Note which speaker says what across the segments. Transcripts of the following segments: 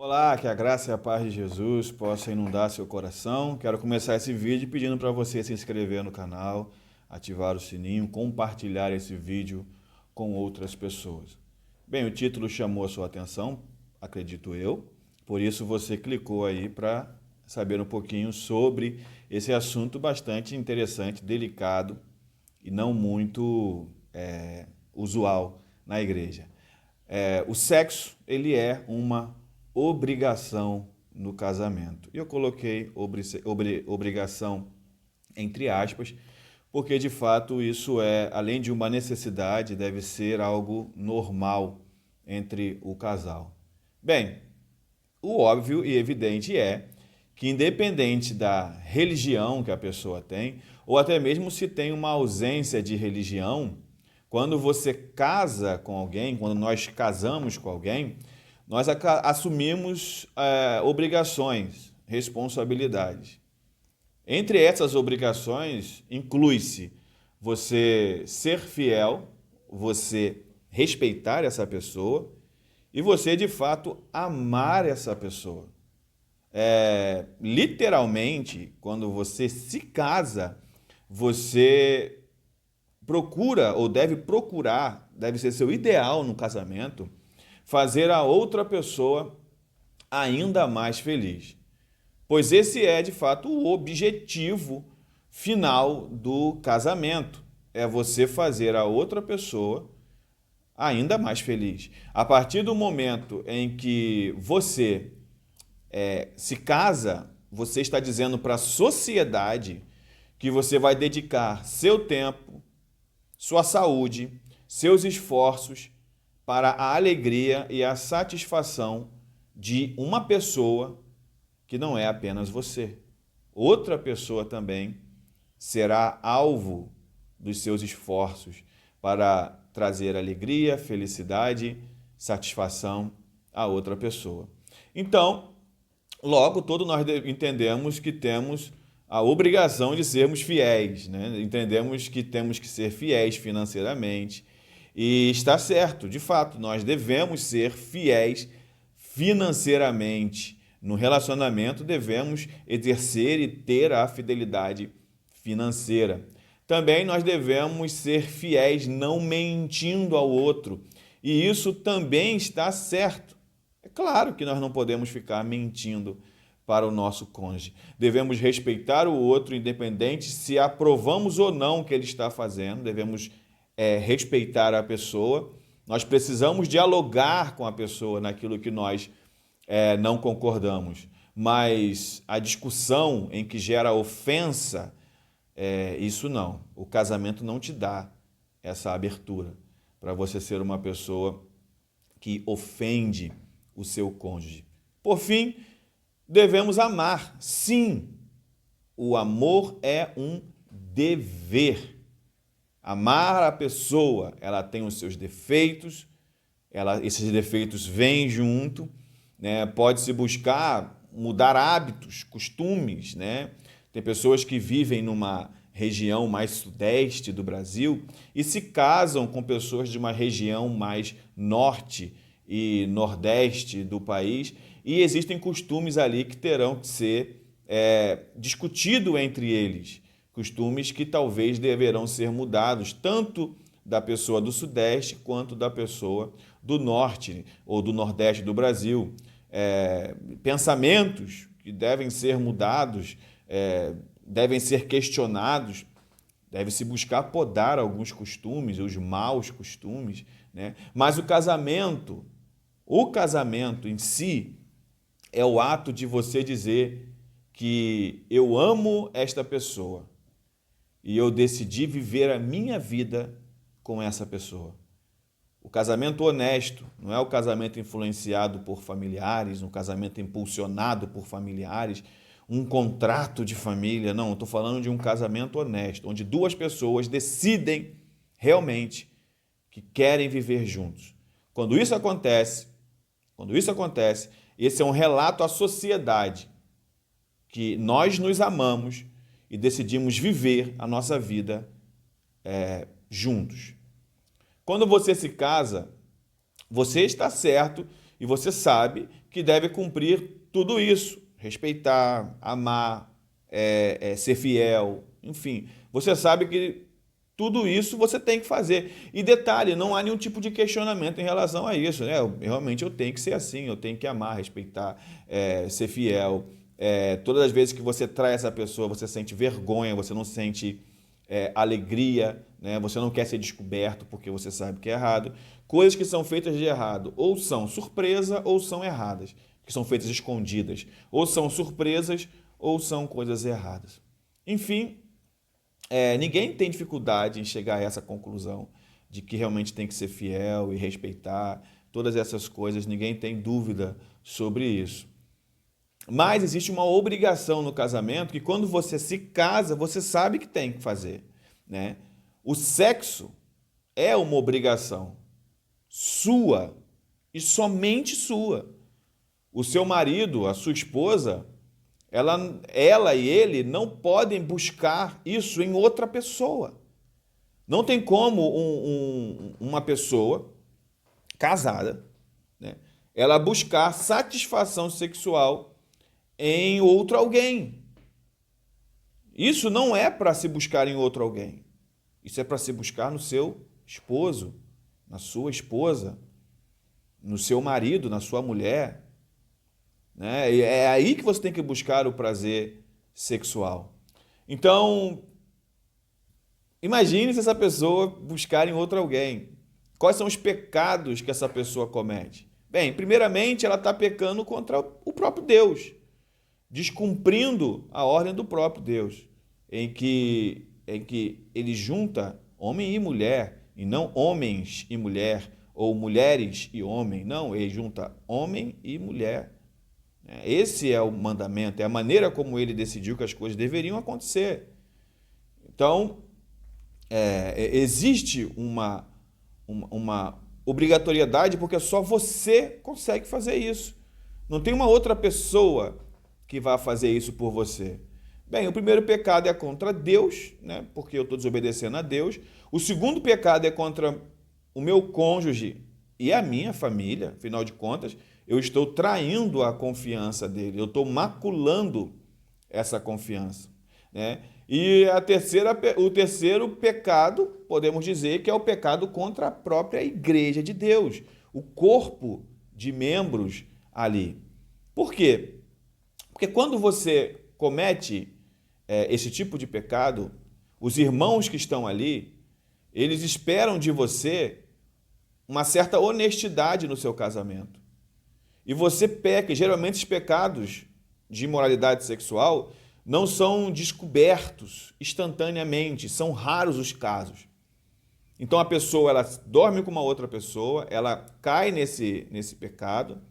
Speaker 1: Olá, que a graça e a paz de Jesus possa inundar seu coração. Quero começar esse vídeo pedindo para você se inscrever no canal, ativar o sininho, compartilhar esse vídeo com outras pessoas. Bem, o título chamou a sua atenção, acredito eu, por isso você clicou aí para saber um pouquinho sobre esse assunto bastante interessante, delicado e não muito usual na igreja. O sexo, ele é uma obrigação no casamento. E eu coloquei obrigação entre aspas, porque de fato isso é, além de uma necessidade, deve ser algo normal entre o casal. Bem, o óbvio e evidente é que, independente da religião que a pessoa tem, ou até mesmo se tem uma ausência de religião, quando você casa com alguém, quando nós casamos com alguém, nós assumimos obrigações, responsabilidades. Entre essas obrigações, inclui-se você ser fiel, você respeitar essa pessoa e você, de fato, amar essa pessoa. Literalmente, quando você se casa, você procura ou deve procurar, deve ser seu ideal no casamento, fazer a outra pessoa ainda mais feliz. Pois esse é, de fato, o objetivo final do casamento. É você fazer a outra pessoa ainda mais feliz. A partir do momento em que você se casa, você está dizendo para a sociedade que você vai dedicar seu tempo, sua saúde, seus esforços para a alegria e a satisfação de uma pessoa que não é apenas você. Outra pessoa também será alvo dos seus esforços para trazer alegria, felicidade, satisfação a outra pessoa. Então, logo, todos nós entendemos que temos a obrigação de sermos fiéis, né? Entendemos que temos que ser fiéis financeiramente. E está certo, de fato, nós devemos ser fiéis financeiramente. No relacionamento, devemos exercer e ter a fidelidade financeira. Também nós devemos ser fiéis, não mentindo ao outro. E isso também está certo. É claro que nós não podemos ficar mentindo para o nosso cônjuge. Devemos respeitar o outro, independente se aprovamos ou não o que ele está fazendo. Devemos respeitar a pessoa. Nós precisamos dialogar com a pessoa naquilo que nós não concordamos. Mas a discussão em que gera ofensa, isso não. O casamento não te dá essa abertura para você ser uma pessoa que ofende o seu cônjuge. Por fim, devemos amar. Sim, o amor é um dever. Amar a pessoa, ela tem os seus defeitos, esses defeitos vêm junto, né? Pode-se buscar mudar hábitos, costumes, né? Tem pessoas que vivem numa região mais sudeste do Brasil e se casam com pessoas de uma região mais norte e nordeste do país, e existem costumes ali que terão que ser discutidos entre eles, costumes que talvez deverão ser mudados, tanto da pessoa do sudeste quanto da pessoa do norte ou do nordeste do Brasil. Pensamentos que devem ser mudados, devem ser questionados, deve-se buscar podar alguns costumes, os maus costumes, né? Mas o casamento em si é o ato de você dizer que eu amo esta pessoa e eu decidi viver a minha vida com essa pessoa. O casamento honesto não é o casamento influenciado por familiares, um casamento impulsionado por familiares, um contrato de família. Não, eu estou falando de um casamento honesto, onde duas pessoas decidem realmente que querem viver juntos. Quando isso acontece, esse é um relato à sociedade que nós nos amamos e decidimos viver a nossa vida juntos. Quando você se casa, você está certo e você sabe que deve cumprir tudo isso: respeitar, amar, ser fiel, enfim. Você sabe que tudo isso você tem que fazer. E detalhe, não há nenhum tipo de questionamento em relação a isso, né? Realmente eu tenho que ser assim, eu tenho que amar, respeitar, ser fiel. Todas as vezes que você trai essa pessoa, você sente vergonha, você não sente alegria, né? Você não quer ser descoberto porque você sabe que é errado. Coisas que são feitas de errado ou são surpresa ou são erradas, que são feitas escondidas. Ou são surpresas ou são coisas erradas. Enfim, ninguém tem dificuldade em chegar a essa conclusão de que realmente tem que ser fiel e respeitar todas essas coisas, ninguém tem dúvida sobre isso. Mas existe uma obrigação no casamento que quando você se casa, você sabe que tem que fazer, né? O sexo é uma obrigação sua e somente sua. O seu marido, a sua esposa, ela e ele não podem buscar isso em outra pessoa. Não tem como uma pessoa casada, né, ela buscar satisfação sexual em outro alguém. Isso não é para se buscar em outro alguém. Isso é para se buscar no seu esposo, na sua esposa, no seu marido, na sua mulher, né? E é aí que você tem que buscar o prazer sexual. Então, imagine se essa pessoa buscar em outro alguém. Quais são os pecados que essa pessoa comete? Bem, primeiramente, ela está pecando contra o próprio Deus, descumprindo a ordem do próprio Deus, em que ele junta homem e mulher, e não homens e mulher, ou mulheres e homem. Não, ele junta homem e mulher. Esse é o mandamento, é a maneira como ele decidiu que as coisas deveriam acontecer. Então, existe uma obrigatoriedade porque só você consegue fazer isso. Não tem uma outra pessoa que vai fazer isso por você. Bem, o primeiro pecado é contra Deus, né? Porque eu estou desobedecendo a Deus. O segundo pecado é contra o meu cônjuge e a minha família. Afinal de contas, eu estou traindo a confiança dele, eu estou maculando essa confiança, né? E o terceiro pecado, podemos dizer que é o pecado contra a própria igreja de Deus, o corpo de membros ali. Por quê? Porque quando você comete esse tipo de pecado, os irmãos que estão ali, eles esperam de você uma certa honestidade no seu casamento. E você peca, e geralmente os pecados de imoralidade sexual não são descobertos instantaneamente, são raros os casos. Então a pessoa ela dorme com uma outra pessoa, ela cai nesse pecado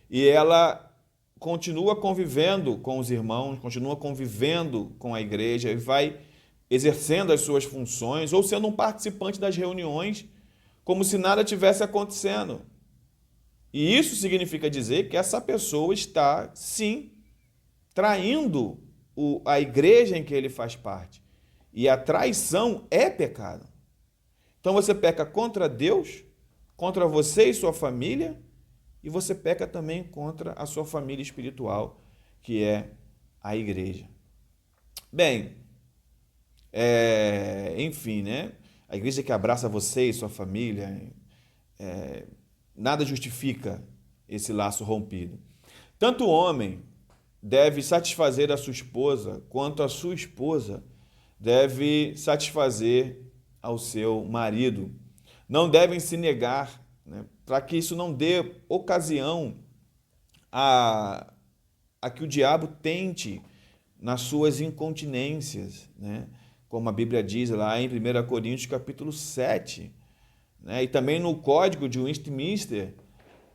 Speaker 1: e ela continua convivendo com os irmãos, continua convivendo com a igreja e vai exercendo as suas funções ou sendo um participante das reuniões como se nada tivesse acontecendo. E isso significa dizer que essa pessoa está, sim, traindo a igreja em que ele faz parte. E a traição é pecado. Então você peca contra Deus, contra você e sua família, e você peca também contra a sua família espiritual, que é a igreja. Bem, enfim, né? A igreja que abraça você e sua família, nada justifica esse laço rompido. Tanto o homem deve satisfazer a sua esposa, quanto a sua esposa deve satisfazer ao seu marido. Não devem se negar, né, para que isso não dê ocasião a que o diabo tente nas suas incontinências, né? Como a Bíblia diz lá em 1 Coríntios capítulo 7, né? E também no Código de Westminster,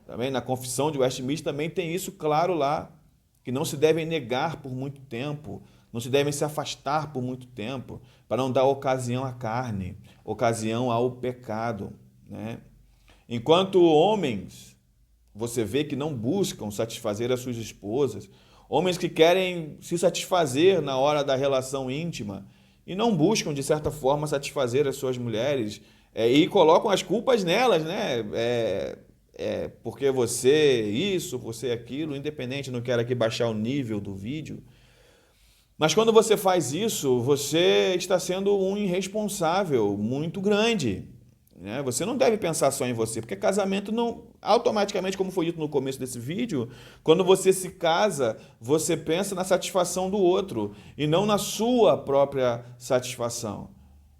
Speaker 1: também na Confissão de Westminster também tem isso claro lá, que não se devem negar por muito tempo, não se devem se afastar por muito tempo, para não dar ocasião à carne, ocasião ao pecado, né? Enquanto homens, você vê que não buscam satisfazer as suas esposas, homens que querem se satisfazer na hora da relação íntima e não buscam, de certa forma, satisfazer as suas mulheres e colocam as culpas nelas, né? porque você isso, você aquilo, independente, não quero aqui baixar o nível do vídeo. Mas quando você faz isso, você está sendo um irresponsável muito grande, né? Você não deve pensar só em você, porque casamento não, automaticamente, como foi dito no começo desse vídeo, quando você se casa, você pensa na satisfação do outro e não na sua própria satisfação.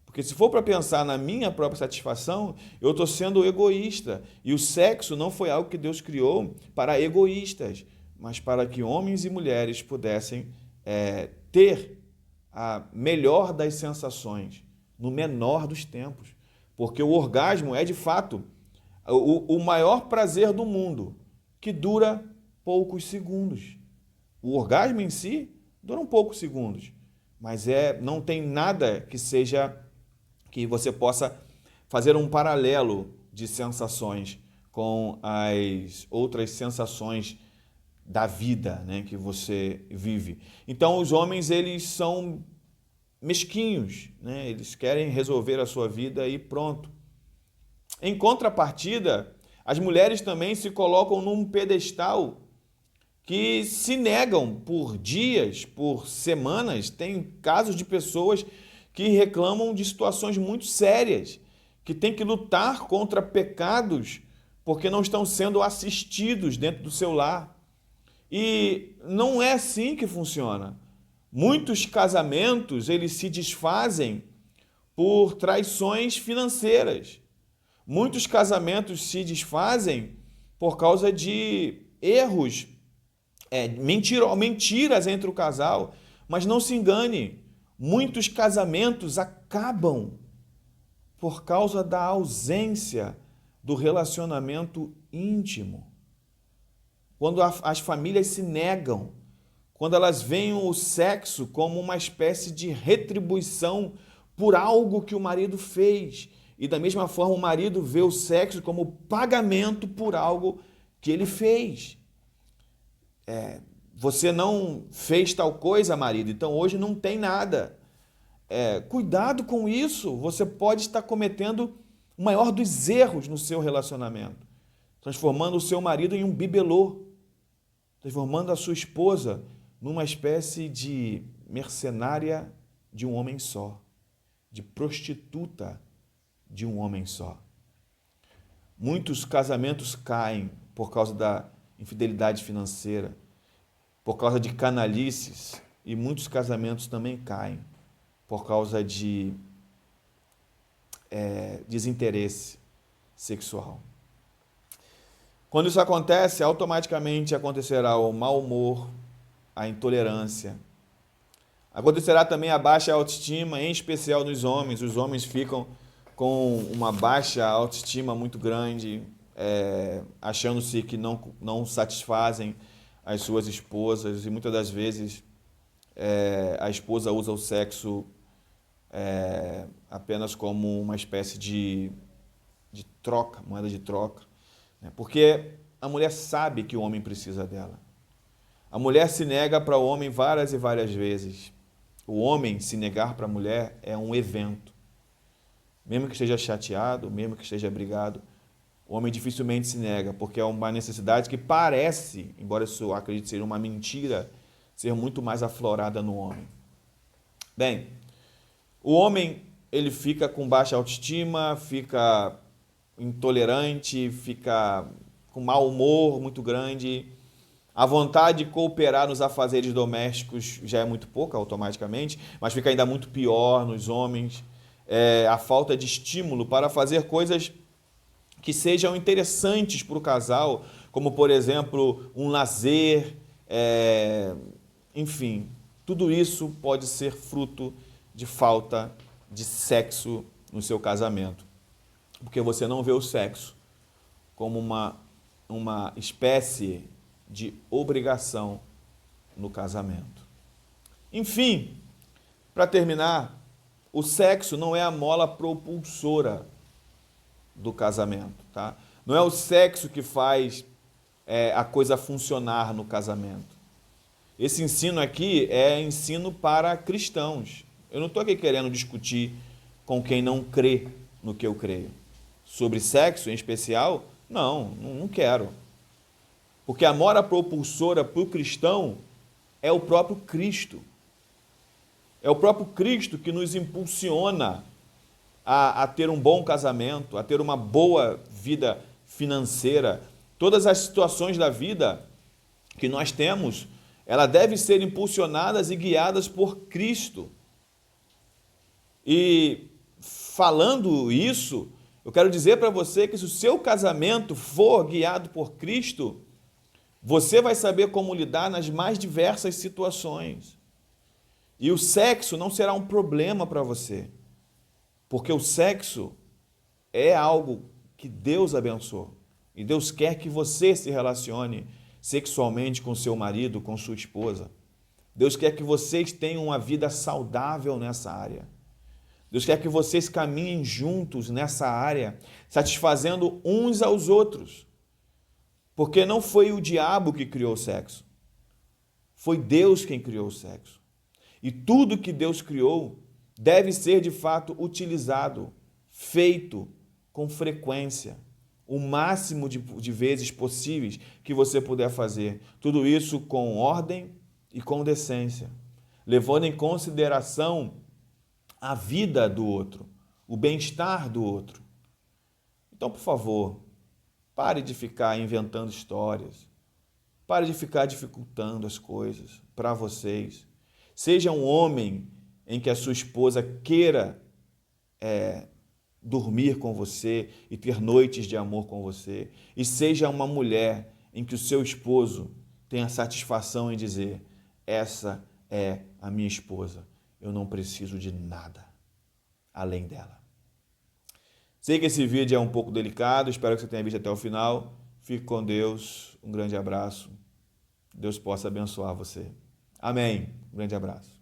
Speaker 1: Porque se for para pensar na minha própria satisfação, eu estou sendo egoísta. E o sexo não foi algo que Deus criou para egoístas, mas para que homens e mulheres pudessem ter a melhor das sensações, no menor dos tempos. Porque o orgasmo é, de fato, o maior prazer do mundo, que dura poucos segundos. O orgasmo em si dura poucos segundos, mas não tem nada que você possa fazer um paralelo de sensações com as outras sensações da vida, né, que você vive. Então, os homens, eles são mesquinhos, né? Eles querem resolver a sua vida e pronto. Em contrapartida, as mulheres também se colocam num pedestal que se negam por dias, por semanas. Tem casos de pessoas que reclamam de situações muito sérias, que têm que lutar contra pecados porque não estão sendo assistidos dentro do seu lar. E não é assim que funciona. Muitos casamentos, eles se desfazem por traições financeiras. Muitos casamentos se desfazem por causa de erros, mentiras entre o casal. Mas não se engane, muitos casamentos acabam por causa da ausência do relacionamento íntimo. Quando as famílias se negam, quando elas veem o sexo como uma espécie de retribuição por algo que o marido fez. E da mesma forma o marido vê o sexo como pagamento por algo que ele fez. Você não fez tal coisa, marido, então hoje não tem nada. Cuidado com isso, você pode estar cometendo o maior dos erros no seu relacionamento, transformando o seu marido em um bibelô, transformando a sua esposa numa espécie de mercenária de um homem só, de prostituta de um homem só. Muitos casamentos caem por causa da infidelidade financeira, por causa de canalices, e muitos casamentos também caem por causa de desinteresse sexual. Quando isso acontece, automaticamente acontecerá o mau humor, a intolerância. Acontecerá também a baixa autoestima, em especial nos homens. Os homens ficam com uma baixa autoestima muito grande, achando-se que não satisfazem as suas esposas, e muitas das vezes a esposa usa o sexo apenas como uma espécie de troca, moeda de troca, né? Porque a mulher sabe que o homem precisa dela. A mulher se nega para o homem várias e várias vezes. O homem se negar para a mulher é um evento. Mesmo que esteja chateado, mesmo que esteja brigado, o homem dificilmente se nega, porque é uma necessidade que parece, embora isso eu acredite ser uma mentira, ser muito mais aflorada no homem. Bem, o homem, ele fica com baixa autoestima, fica intolerante, fica com mau humor muito grande. A vontade de cooperar nos afazeres domésticos já é muito pouca automaticamente, mas fica ainda muito pior nos homens. A falta de estímulo para fazer coisas que sejam interessantes para o casal, como, por exemplo, um lazer, enfim, tudo isso pode ser fruto de falta de sexo no seu casamento, porque você não vê o sexo como uma espécie de obrigação no casamento. Enfim, para terminar, o sexo não é a mola propulsora do casamento, tá? Não é o sexo que faz a coisa funcionar no casamento. Esse ensino aqui é ensino para cristãos. Eu não estou aqui querendo discutir com quem não crê no que eu creio. Sobre sexo, em especial, Não quero. Porque a mora propulsora para o cristão é o próprio Cristo. É o próprio Cristo que nos impulsiona a ter um bom casamento, a ter uma boa vida financeira. Todas as situações da vida que nós temos, ela deve ser impulsionadas e guiadas por Cristo. E falando isso, eu quero dizer para você que se o seu casamento for guiado por Cristo, você vai saber como lidar nas mais diversas situações. E o sexo não será um problema para você, porque o sexo é algo que Deus abençoou. E Deus quer que você se relacione sexualmente com seu marido, com sua esposa. Deus quer que vocês tenham uma vida saudável nessa área. Deus quer que vocês caminhem juntos nessa área, satisfazendo uns aos outros. Porque não foi o diabo que criou o sexo. Foi Deus quem criou o sexo. E tudo que Deus criou deve ser de fato utilizado, feito com frequência, o máximo de vezes possíveis que você puder fazer. Tudo isso com ordem e com decência, levando em consideração a vida do outro, o bem-estar do outro. Então, por favor, pare de ficar inventando histórias, pare de ficar dificultando as coisas para vocês. Seja um homem em que a sua esposa queira dormir com você e ter noites de amor com você. E seja uma mulher em que o seu esposo tenha satisfação em dizer: essa é a minha esposa, eu não preciso de nada além dela. Sei que esse vídeo é um pouco delicado, espero que você tenha visto até o final. Fique com Deus, um grande abraço. Deus possa abençoar você. Amém. Um grande abraço.